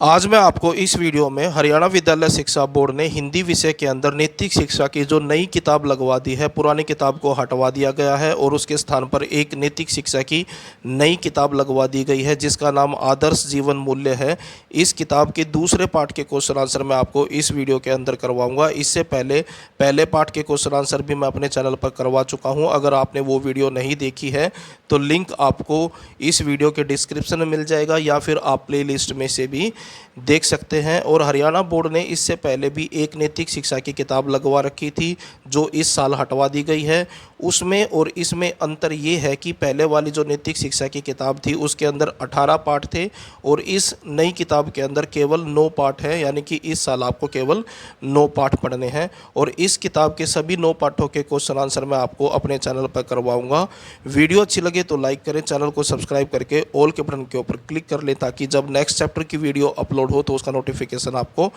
आज मैं आपको इस वीडियो में हरियाणा विद्यालय शिक्षा बोर्ड ने हिंदी विषय के अंदर नैतिक शिक्षा की जो नई किताब लगवा दी है, पुरानी किताब को हटवा दिया गया है और उसके स्थान पर एक नैतिक शिक्षा की नई किताब लगवा दी गई है जिसका नाम आदर्श जीवन मूल्य है। इस किताब के दूसरे पार्ट के क्वेश्चन आंसर मैं आपको इस वीडियो के अंदर करवाऊंगा। इससे पहले पार्ट के क्वेश्चन आंसर भी मैं अपने चैनल पर करवा चुका हूँ। अगर आपने वो वीडियो नहीं देखी है तो लिंक आपको इस वीडियो के डिस्क्रिप्शन में मिल जाएगा या फिर आप प्ले लिस्ट में से भी देख सकते हैं। और हरियाणा बोर्ड ने इससे पहले भी एक नैतिक शिक्षा की किताब लगवा रखी थी जो इस साल हटवा दी गई है। उसमें और इसमें अंतर ये है कि पहले वाली जो नैतिक शिक्षा की किताब थी उसके अंदर 18 पाठ थे और इस नई किताब के अंदर केवल 9 पाठ है, यानी कि इस साल आपको केवल 9 पाठ पढ़ने हैं। और इस किताब के सभी 9 पाठों के क्वेश्चन आंसर मैं आपको अपने चैनल पर करवाऊंगा। वीडियो अच्छी लगे तो लाइक करें, चैनल को सब्सक्राइब करके ऑल के बटन के ऊपर क्लिक कर लें ताकि जब नेक्स्ट चैप्टर की वीडियो अपलोड हो तो उसका नोटिफिकेशन आपको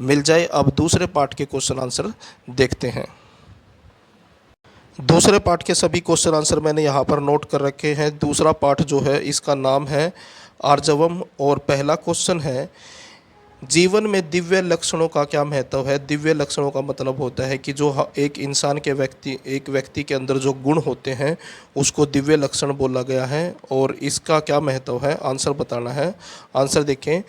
मिल जाए। अब दूसरे पार्ट के क्वेश्चन आंसर देखते हैं। दूसरे पार्ट के सभी क्वेश्चन आंसर मैंने यहाँ पर नोट कर रखे हैं। दूसरा पार्ट जो है इसका नाम है आर्जवम और पहला क्वेश्चन है जीवन में दिव्य लक्षणों का क्या महत्व है। दिव्य लक्षणों का मतलब होता है कि जो एक इंसान के एक व्यक्ति के अंदर जो गुण होते हैं उसको दिव्य लक्षण बोला गया है और इसका क्या महत्व है आंसर बताना है। आंसर देखें,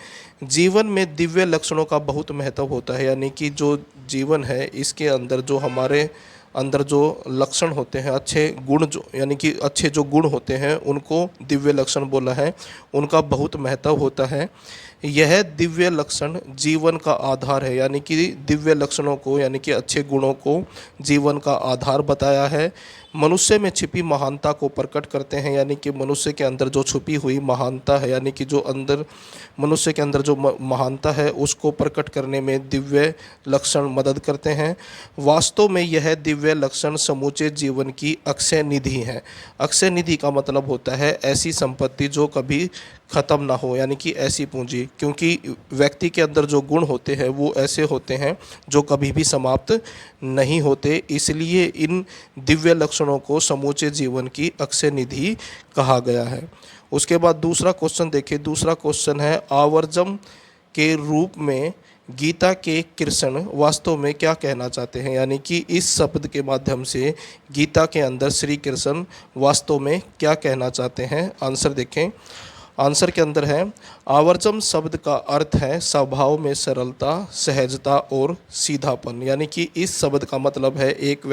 जीवन में दिव्य लक्षणों का बहुत महत्व होता है, यानी कि जो जीवन है इसके अंदर जो हमारे अंदर जो लक्षण होते हैं, अच्छे गुण जो यानी कि अच्छे जो गुण होते हैं उनको दिव्य लक्षण बोला है, उनका बहुत महत्व होता है। यह दिव्य लक्षण जीवन का आधार है, यानी कि दिव्य लक्षणों को यानी कि अच्छे गुणों को जीवन का आधार बताया है। मनुष्य में छिपी महानता को प्रकट करते हैं, यानी कि मनुष्य के अंदर जो छुपी हुई महानता है, यानी कि जो अंदर मनुष्य के अंदर जो महानता है उसको प्रकट करने में दिव्य लक्षण मदद करते हैं। वास्तव में यह दिव्य लक्षण समूचे जीवन की अक्षय निधि है। अक्षय निधि का मतलब होता है ऐसी संपत्ति जो कभी ख़त्म ना हो, यानी कि ऐसी पूंजी, क्योंकि व्यक्ति के अंदर जो गुण होते हैं वो ऐसे होते हैं जो कभी भी समाप्त नहीं होते, इसलिए इन दिव्य लक्षणों को समूचे जीवन की अक्षय निधि कहा गया है। उसके बाद दूसरा क्वेश्चन देखिए। दूसरा क्वेश्चन है आवर्जम के रूप में गीता के कृष्ण वास्तव में क्या कहना चाहते हैं, यानी कि इस शब्द के माध्यम से गीता के अंदर श्री कृष्ण वास्तव में क्या कहना चाहते हैं। आंसर देखें। आंसर के अंदर है आवर्जम शब्द का अर्थ है स्वभाव में सरलता, सहजता और सीधापन, यानी कि इस शब्द का मतलब है एक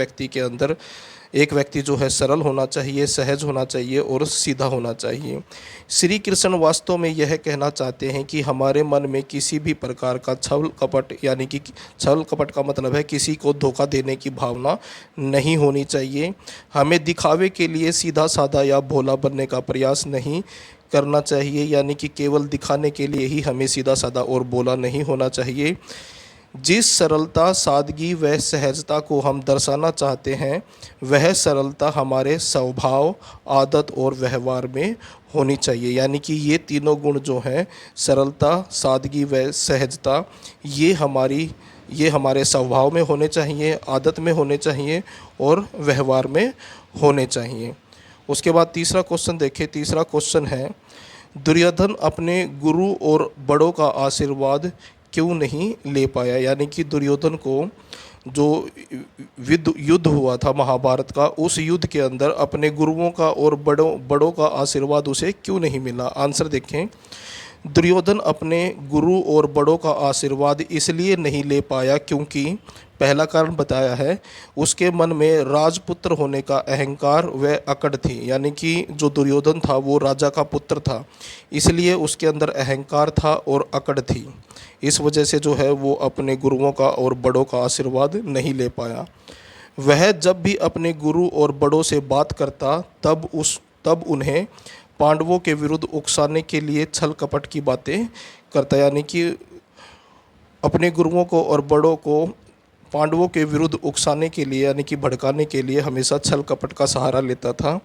व्यक्ति जो है सरल होना चाहिए, सहज होना चाहिए और सीधा होना चाहिए। श्री कृष्ण वास्तव में यह कहना चाहते हैं कि हमारे मन में किसी भी प्रकार का छल कपट, यानी कि छल कपट का मतलब है किसी को धोखा देने की भावना नहीं होनी चाहिए। हमें दिखावे के लिए सीधा साधा या भोला बनने का प्रयास नहीं करना चाहिए, यानी कि केवल दिखाने के लिए ही हमें सीधा साधा और भोला नहीं होना चाहिए। जिस सरलता, सादगी व सहजता को हम दर्शाना चाहते हैं वह सरलता हमारे स्वभाव, आदत और व्यवहार में होनी चाहिए, यानी कि ये तीनों गुण जो हैं सरलता, सादगी व सहजता, ये हमारे स्वभाव में होने चाहिए, आदत में होने चाहिए और व्यवहार में होने चाहिए। उसके बाद तीसरा क्वेश्चन देखिए। तीसरा क्वेश्चन है दुर्योधन अपने गुरु और बड़ों का आशीर्वाद क्यों नहीं ले पाया, यानी कि दुर्योधन को जो युद्ध हुआ था महाभारत का, उस युद्ध के अंदर अपने गुरुओं का और बड़ों का आशीर्वाद उसे क्यों नहीं मिला। आंसर देखें। दुर्योधन अपने गुरु और बड़ों का आशीर्वाद इसलिए नहीं ले पाया क्योंकि पहला कारण बताया है उसके मन में राजपुत्र होने का अहंकार व अकड़ थी, यानी कि जो दुर्योधन था वो राजा का पुत्र था, इसलिए उसके अंदर अहंकार था और अकड़ थी। इस वजह से जो है वो अपने गुरुओं का और बड़ों का आशीर्वाद नहीं ले पाया। वह जब भी अपने गुरु और बड़ों से बात करता तब उन्हें पांडवों के विरुद्ध उकसाने के लिए छल कपट की बातें करता, यानी कि अपने गुरुओं को और बड़ों को पांडवों के विरुद्ध उकसाने के लिए यानी कि भड़काने के लिए हमेशा छल कपट का सहारा लेता था।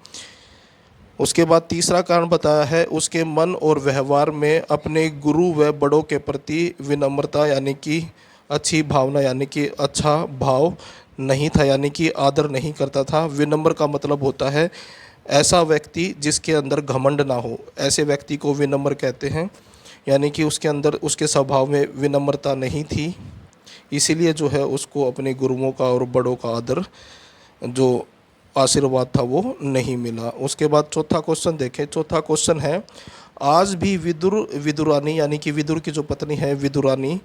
उसके बाद तीसरा कारण बताया है उसके मन और व्यवहार में अपने गुरु व बड़ों के प्रति विनम्रता यानी कि अच्छी भावना यानी कि अच्छा भाव नहीं था, यानी कि आदर नहीं करता था। विनम्र का मतलब होता है ऐसा व्यक्ति जिसके अंदर घमंड ना हो, ऐसे व्यक्ति को विनम्र कहते हैं। यानी कि उसके अंदर उसके स्वभाव में विनम्रता नहीं थी, इसीलिए जो है उसको अपने गुरुओं का और बड़ों का आदर जो आशीर्वाद था वो नहीं मिला। उसके बाद चौथा क्वेश्चन देखें। चौथा क्वेश्चन है, आज भी विदुरानी यानी कि विदुर की जो पत्नी है विदुरानी,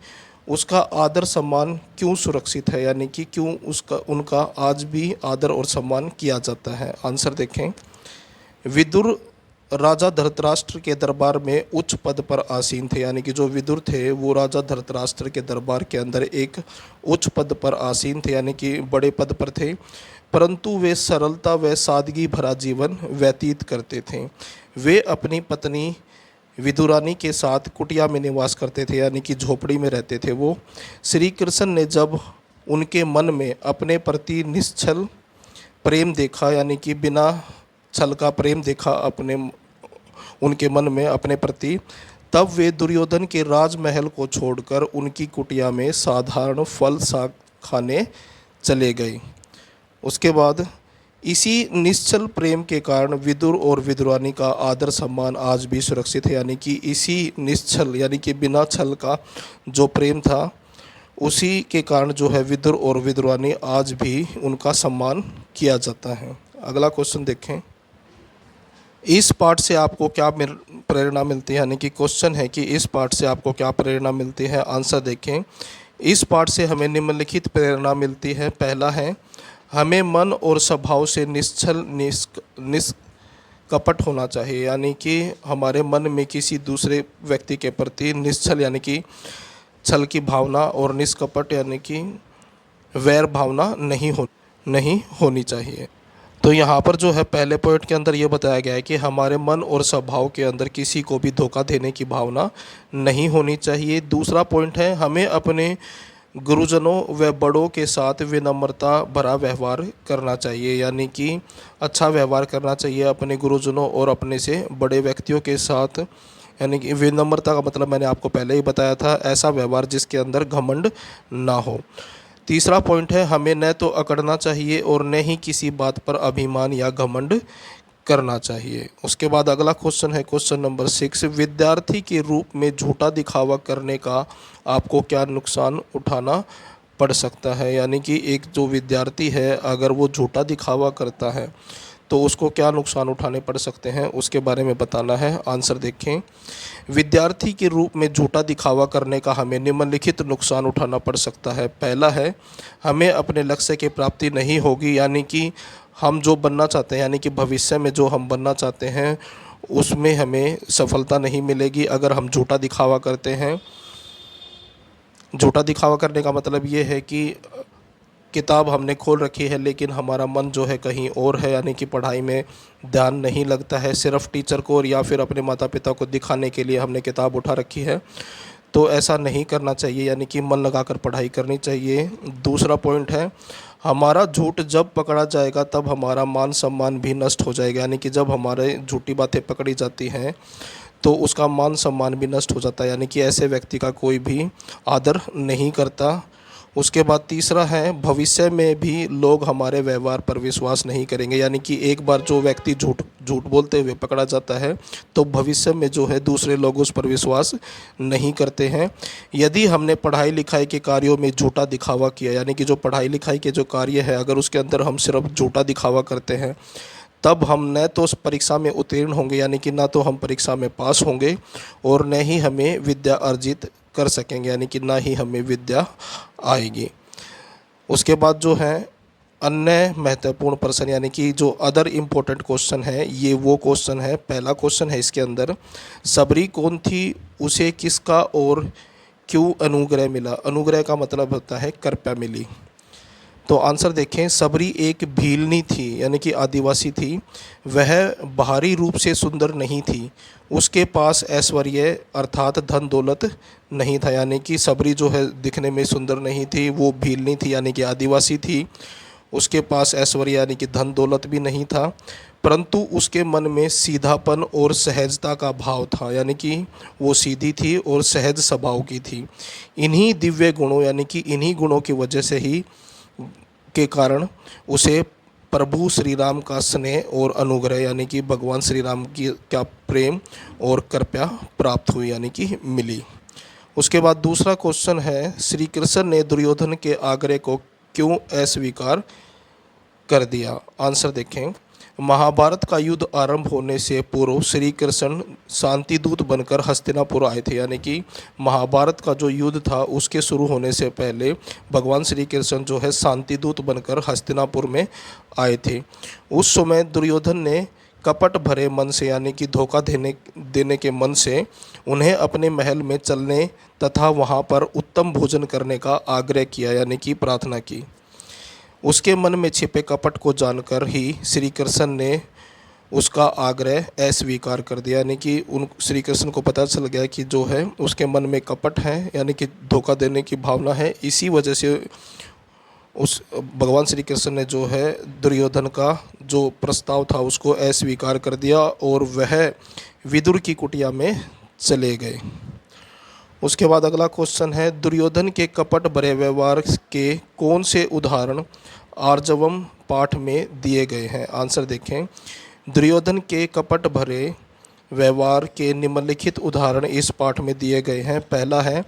उसका आदर सम्मान क्यों सुरक्षित है, यानी कि क्यों उसका उनका आज भी आदर और सम्मान किया जाता है। आंसर देखें। विदुर राजा धृतराष्ट्र के दरबार में उच्च पद पर आसीन थे, यानी कि जो विदुर थे वो राजा धृतराष्ट्र के दरबार के अंदर एक उच्च पद पर आसीन थे, यानी कि बड़े पद पर थे, परंतु वे सरलता व सादगी भरा जीवन व्यतीत करते थे। वे अपनी पत्नी विदुरानी के साथ कुटिया में निवास करते थे, यानी कि झोपड़ी में रहते थे वो। श्री कृष्ण ने जब उनके मन में अपने प्रति निश्चल प्रेम देखा, यानी कि बिना छल का प्रेम देखा उनके मन में अपने प्रति, तब वे दुर्योधन के राजमहल को छोड़कर उनकी कुटिया में साधारण फल साग खाने चले गए। उसके बाद इसी निश्चल प्रेम के कारण विदुर और विदुरानी का आदर सम्मान आज भी सुरक्षित है, यानी कि इसी निश्चल यानी कि बिना छल का जो प्रेम था उसी के कारण जो है विदुर और विदुरानी आज भी उनका सम्मान किया जाता है। अगला क्वेश्चन देखें। इस पाठ से आपको क्या प्रेरणा मिलती है, यानी कि क्वेश्चन है कि इस पाठ से आपको क्या प्रेरणा मिलती है। आंसर देखें। इस पाठ से हमें निम्नलिखित प्रेरणा मिलती है। पहला है, हमें मन और स्वभाव से निश्चल निष्कपट होना चाहिए, यानी कि हमारे मन में किसी दूसरे व्यक्ति के प्रति निश्चल यानी कि छल की भावना और निष्कपट यानी कि वैर भावना नहीं होनी चाहिए। तो यहाँ पर जो है पहले पॉइंट के अंदर ये बताया गया है कि हमारे मन और स्वभाव के अंदर किसी को भी धोखा देने की भावना नहीं होनी चाहिए। दूसरा पॉइंट है, हमें अपने गुरुजनों व बड़ों के साथ विनम्रता भरा व्यवहार करना चाहिए, यानी कि अच्छा व्यवहार करना चाहिए अपने गुरुजनों और अपने से बड़े व्यक्तियों के साथ। यानी कि विनम्रता का मतलब मैंने आपको पहले ही बताया था, ऐसा व्यवहार जिसके अंदर घमंड ना हो। तीसरा पॉइंट है, हमें न तो अकड़ना चाहिए और न ही किसी बात पर अभिमान या घमंड करना चाहिए। उसके बाद अगला क्वेश्चन है क्वेश्चन नंबर 6, विद्यार्थी के रूप में झूठा दिखावा करने का आपको क्या नुकसान उठाना पड़ सकता है, यानी कि एक जो विद्यार्थी है अगर वो झूठा दिखावा करता है तो उसको क्या नुकसान उठाने पड़ सकते हैं, उसके बारे में बताना है। आंसर देखें। विद्यार्थी के रूप में झूठा दिखावा करने का हमें निम्नलिखित नुकसान उठाना पड़ सकता है। पहला है, हमें अपने लक्ष्य की प्राप्ति नहीं होगी, यानी कि हम जो बनना चाहते हैं यानी कि भविष्य में जो हम बनना चाहते हैं उसमें हमें सफलता नहीं मिलेगी अगर हम झूठा दिखावा करते हैं। झूठा दिखावा करने का मतलब ये है कि किताब हमने खोल रखी है लेकिन हमारा मन जो है कहीं और है, यानी कि पढ़ाई में ध्यान नहीं लगता है, सिर्फ टीचर को या फिर अपने माता पिता को दिखाने के लिए हमने किताब उठा रखी है। तो ऐसा नहीं करना चाहिए, यानी कि मन लगाकर पढ़ाई करनी चाहिए। दूसरा पॉइंट है, हमारा झूठ जब पकड़ा जाएगा तब हमारा मान सम्मान भी नष्ट हो जाएगा, यानी कि जब हमारे झूठी बातें पकड़ी जाती हैं तो उसका मान सम्मान भी नष्ट हो जाता है, यानी कि ऐसे व्यक्ति का कोई भी आदर नहीं करता। उसके बाद तीसरा है, भविष्य में भी लोग हमारे व्यवहार पर विश्वास नहीं करेंगे, यानी कि एक बार जो व्यक्ति झूठ बोलते हुए पकड़ा जाता है तो भविष्य में जो है दूसरे लोग उस पर विश्वास नहीं करते हैं। यदि हमने पढ़ाई लिखाई के कार्यों में झूठा दिखावा किया, यानी कि जो पढ़ाई लिखाई के जो कार्य है अगर उसके अंदर हम सिर्फ झूठा दिखावा करते हैं तब हम न तो उस परीक्षा में उत्तीर्ण होंगे, यानी कि ना तो हम परीक्षा में पास होंगे और न ही हमें विद्या अर्जित कर सकेंगे, यानी कि ना ही हमें विद्या आएगी। उसके बाद जो है अन्य महत्वपूर्ण प्रश्न, यानी कि जो अदर इम्पोर्टेंट क्वेश्चन है, ये वो क्वेश्चन है। पहला क्वेश्चन है इसके अंदर, सबरी कौन थी, उसे किसका और क्यों अनुग्रह मिला। अनुग्रह का मतलब होता है कृपा मिली। तो आंसर देखें, सबरी एक भीलनी थी, यानी कि आदिवासी थी। वह बाहरी रूप से सुंदर नहीं थी, उसके पास ऐश्वर्य अर्थात धन दौलत नहीं था, यानी कि सबरी जो है दिखने में सुंदर नहीं थी, वो भीलनी थी यानी कि आदिवासी थी। उसके पास ऐश्वर्य यानी कि धन दौलत भी नहीं था, परंतु उसके मन में सीधापन और सहजता का भाव था, यानी कि वो सीधी थी और सहज स्वभाव की थी। इन्हीं दिव्य गुणों यानी कि इन्हीं गुणों की वजह से ही के कारण उसे प्रभु श्री राम का स्नेह और अनुग्रह यानी कि भगवान श्री राम की क्या प्रेम और कृपा प्राप्त हुई यानी कि मिली। उसके बाद दूसरा क्वेश्चन है, श्री कृष्ण ने दुर्योधन के आग्रह को क्यों अस्वीकार कर दिया। आंसर देखें, महाभारत का युद्ध आरंभ होने से पूर्व श्री कृष्ण शांति दूत बनकर हस्तिनापुर आए थे। यानी कि महाभारत का जो युद्ध था उसके शुरू होने से पहले भगवान श्री कृष्ण जो है शांति दूत बनकर हस्तिनापुर में आए थे। उस समय दुर्योधन ने कपट भरे मन से यानी कि धोखा देने के मन से उन्हें अपने महल में चलने तथा वहां पर उत्तम भोजन करने का आग्रह किया यानी कि प्रार्थना की। उसके मन में छिपे कपट को जानकर ही श्री कृष्ण ने उसका आग्रह अस्वीकार कर दिया। यानी कि उन श्री कृष्ण को पता चल गया कि जो है उसके मन में कपट है यानी कि धोखा देने की भावना है। इसी वजह से उस भगवान श्री कृष्ण ने जो है दुर्योधन का जो प्रस्ताव था उसको अस्वीकार कर दिया और वह विदुर की कुटिया में चले गए। उसके बाद अगला क्वेश्चन है, दुर्योधन के कपट भरे व्यवहार के कौन से उदाहरण आर्जवम पाठ में दिए गए हैं। आंसर देखें, दुर्योधन के कपट भरे व्यवहार के निम्नलिखित उदाहरण इस पाठ में दिए गए हैं। पहला है,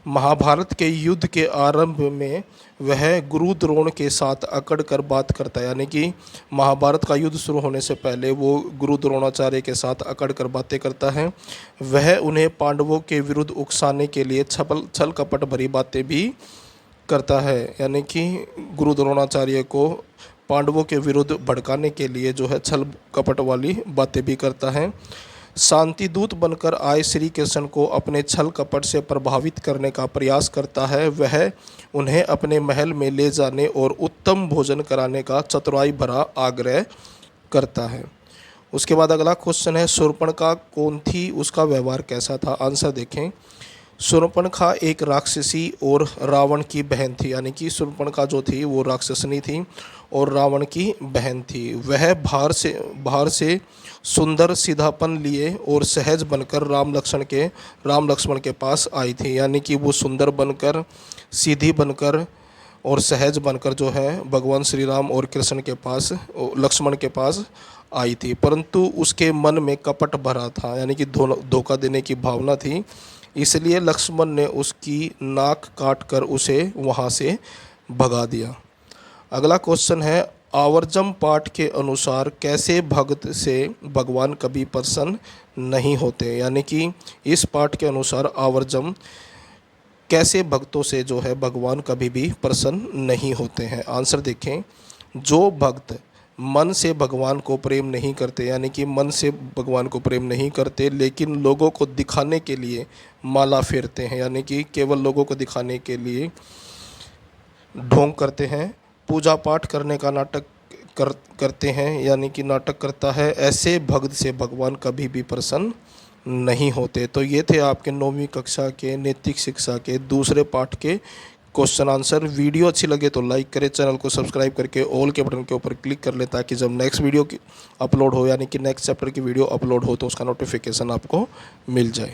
महाभारत के युद्ध के आरंभ में वह गुरु द्रोण के साथ अकड़ कर बात करता है। यानी कि महाभारत का युद्ध शुरू होने से पहले वो गुरु द्रोणाचार्य के साथ अकड़ कर बातें करता है। वह उन्हें पांडवों के विरुद्ध उकसाने के लिए छल कपट भरी बातें भी करता है। यानी कि गुरु द्रोणाचार्य को पांडवों के विरुद्ध भड़काने के लिए जो है छल कपट वाली बातें भी करता है। शांति दूत बनकर आए श्री कृष्ण को अपने छल कपट से प्रभावित करने का प्रयास करता है। वह उन्हें अपने महल में ले जाने और उत्तम भोजन कराने का चतुराई भरा आग्रह करता है। उसके बाद अगला क्वेश्चन है, शूर्पणखा कौन थी, उसका व्यवहार कैसा था। आंसर देखें, शूर्पणखा एक राक्षसी और रावण की बहन थी। यानी कि शूर्पणखा जो थी वो राक्षसनी थी और रावण की बहन थी। वह बाहर से सुंदर सीधापन लिए और सहज बनकर राम लक्ष्मण के पास आई थी। यानी कि वो सुंदर बनकर, सीधी बनकर और सहज बनकर जो है भगवान श्री राम और कृष्ण के पास, लक्ष्मण के पास आई थी। परंतु उसके मन में कपट भरा था यानी कि धोखा देने की भावना थी। इसलिए लक्ष्मण ने उसकी नाक काट कर उसे वहाँ से भगा दिया। अगला क्वेश्चन है, आवर्जम पाठ के अनुसार कैसे भक्त से भगवान कभी प्रसन्न नहीं होते। यानी कि इस पाठ के अनुसार आवर्जम कैसे भक्तों से जो है भगवान कभी भी प्रसन्न नहीं होते हैं। आंसर देखें, जो भक्त मन से भगवान को प्रेम नहीं करते यानी कि मन से भगवान को प्रेम नहीं करते लेकिन लोगों को दिखाने के लिए माला फेरते हैं, यानी कि केवल लोगों को दिखाने के लिए ढोंग करते हैं, पूजा पाठ करने का नाटक करते हैं यानी कि नाटक करता है, ऐसे भक्त से भगवान कभी भी प्रसन्न नहीं होते। तो ये थे आपके 9वीं कक्षा के नैतिक शिक्षा के दूसरे पाठ के क्वेश्चन आंसर। वीडियो अच्छी लगे तो लाइक करें, चैनल को सब्सक्राइब करके ऑल के बटन के ऊपर क्लिक कर लें ताकि जब नेक्स्ट वीडियो की अपलोड हो यानी कि नेक्स्ट चैप्टर की वीडियो अपलोड हो तो उसका नोटिफिकेशन आपको मिल जाए।